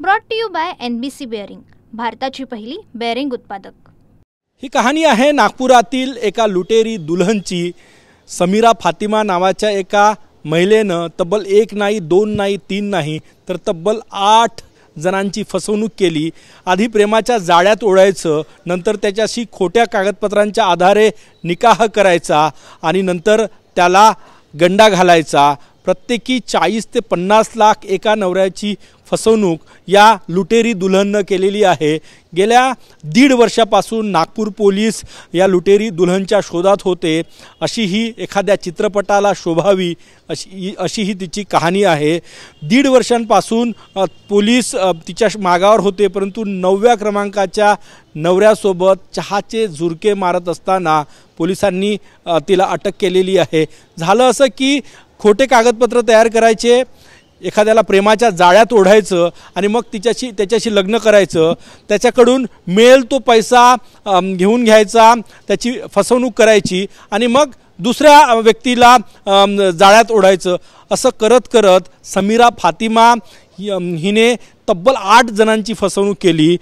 Brought to you by NBC bearing, भारताची पहिली bearing उत्पादक। ही कहाणी आहे नागपुरातील एका लुटेरी दुल्हनची। समीरा फातिमा नावाच्या एका महिलेनं तब्बल 1 नाही 2 नाही 3 नाही तर तब्बल 8 जणांची फसवणूक केली। आधी प्रेमाच्या जाळ्यात ओढायचं, नंतर त्याच्याशी खोट्या कागदपत्रांच्या आधारे निकाह करायचा आणि नंतर त्याला गंडा घालायचा। प्रत्येकी 40 ते 50 लाख एका नवऱ्याची फसवणूक या लुटेरी दुल्हननं केलेली आहे। गेल्या 1.5 वर्षापासून नागपूर पोलीस या लुटेरी दुल्हनच्या शोधात होते। अशी ही एखाद्या चित्रपटाला शोभावी अशी ही तिची कहाणी आहे। 1.5 वर्षांपासून पोलीस तिच्या मागावर होते, परंतु 9व्या क्रमांकाच्या नवऱ्यासोबत चहाचे झुरके मारत असताना पोलिसांनी तिला अटक केलेली आहे। झालं असं की खोटे कागदपत्र तयार करायचे, एखाद्याला प्रेमाच्या जाळ्यात ओढायचं आणि मग त्याच्याशी लग्न करायचं, त्याच्याकडून मिळेल तो पैसा घेऊन घ्यायचा, त्याची फसवणूक करायची आणि मग दुसऱ्या व्यक्तीला जाळ्यात ओढायचं। असं करत करत समीरा फातिमा हिने तब्बल 8 जणांची फसवणूक केली।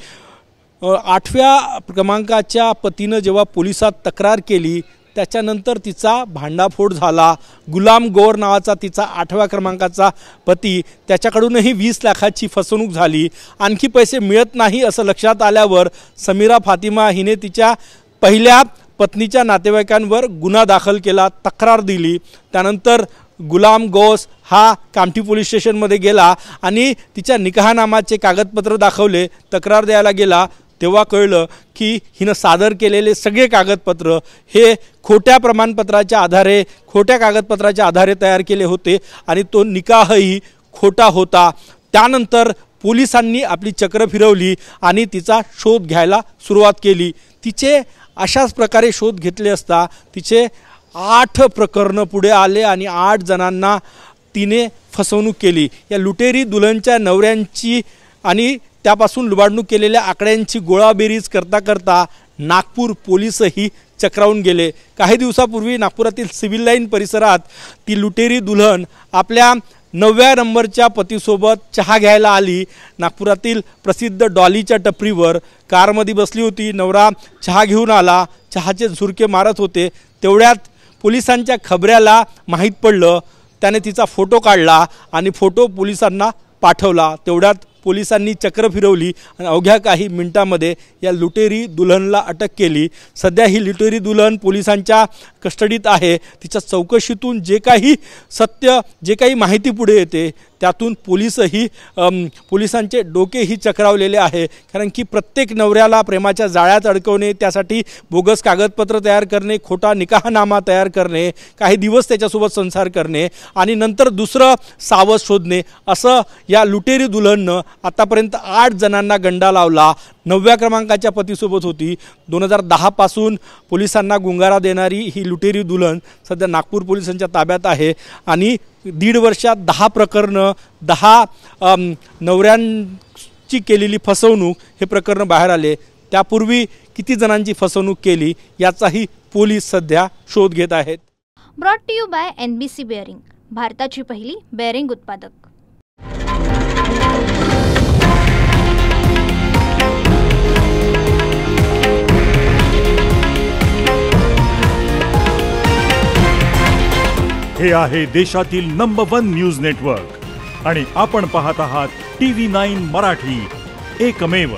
8व्या क्रमांकाच्या पतीनं जेव्हा पोलिसात तक्रार केली त्याच्यानंतर तिचा भांडाफोड झाला। गुलाम गौर नावाचा तिचा 8व्या क्रमांकाचा पती, त्याच्याकडूनही 20 लाखाची फसवणूक झाली। आणखी पैसे मिळत नाही असं लक्षात आल्यावर समीरा फातिमा हिने तिच्या पहिल्या पत्नीच्या नातेवाईकांवर गुन्हा दाखल केला, तक्रार दिली। त्यानंतर गुलाम गौस हा कामठी पोलीस स्टेशनमध्ये गेला आणि तिच्या निकाहनामाचे कागदपत्र दाखवले, तक्रार द्यायला गेला। तेव्हा कळलं की हिनं सादर केलेले सगळे कागदपत्र हे खोट्या प्रमाणपत्राच्या आधारे, खोट्या कागदपत्राच्या आधारे तयार केले होते आणि तो निकाहही खोटा होता। त्यानंतर पोलिसांनी आपली चक्र फिरवली आणि तिचा शोध घ्यायला सुरुवात केली। तिचे अशाच प्रकारे शोध घेतले असता तिचे 8 प्रकरणं पुढे आले आणि 8 जणांना तिने फसवणूक केली। या लुटेरी दुल्हनच्या नवऱ्यांची आणि त्यापासून लुबाडणूक केलेल्या आकड्यांची गोळाबेरीज करता करता नागपूर पोलीसही चक्रावून गेले। काही दिवसापूर्वी नागपुरातील सिव्हिल लाईन परिसरात ती लुटेरी दुल्हन आपल्या 9व्या नंबरच्या पतीसोबत चहा घ्यायला आली। नागपुरातील प्रसिद्ध डॉलीच्या टपरीवर कारमध्ये बसली होती। नवरा चहा घेऊन आला, चहाचे झुरके मारत होते। तेवढ्यात पोलिसांच्या खबऱ्याला माहीत पडलं, त्याने तिचा फोटो काढला आणि फोटो पोलिसांना पाठवला। तेवढ्यात पोलिसांनी चक्र फिरवली आणि अवघ्या काही मिनिटांमध्ये या लुटेरी दुल्हनला अटक केली। सध्या ही लुटेरी दुल्हन पोलिसांच्या कस्टडीत आहे। तिच्या चौकशीतून जे काही सत्य, जे काही माहिती पुढे येते त्यातून पोलिसांचे डोकेही चक्रावलेले आहे। कारण की प्रत्येक नवऱ्याला प्रेमाच्या जाळ्यात अडकवणे, त्यासाठी बोगस कागदपत्र तयार करणे, खोटा निकाहनामा तयार करणे, काही दिवस त्याच्यासोबत संसार करणे आणि नंतर दुसरं सावज शोधणे, असं या लुटेरी दुल्हननं आतापर्यंत 8 जणांना गंडा लावला। 9व्या क्रमांकाच्या पतीसोबत होती। 2010 पासून पोलिसांना गुंगारा देणारी ही लुटेरी दुल्हन सध्या नागपूर पोलिसांच्या ताब्यात आहे आणि 1.5 वर्षात 10 प्रकरणं, 10 नवऱ्यांची केलेली फसवणूक हे प्रकरण बाहेर आले। त्यापूर्वी किती जणांची फसवणूक केली याचाही पोलीस सध्या शोध घेत आहेत। Brought to you by NBC bearing, भारताची पहिली बेअरिंग उत्पादक। हे आहे देशातील नंबर 1 न्यूज नेटवर्क आणि आपण पाहत आहात TV9 मराठी, एकमेव।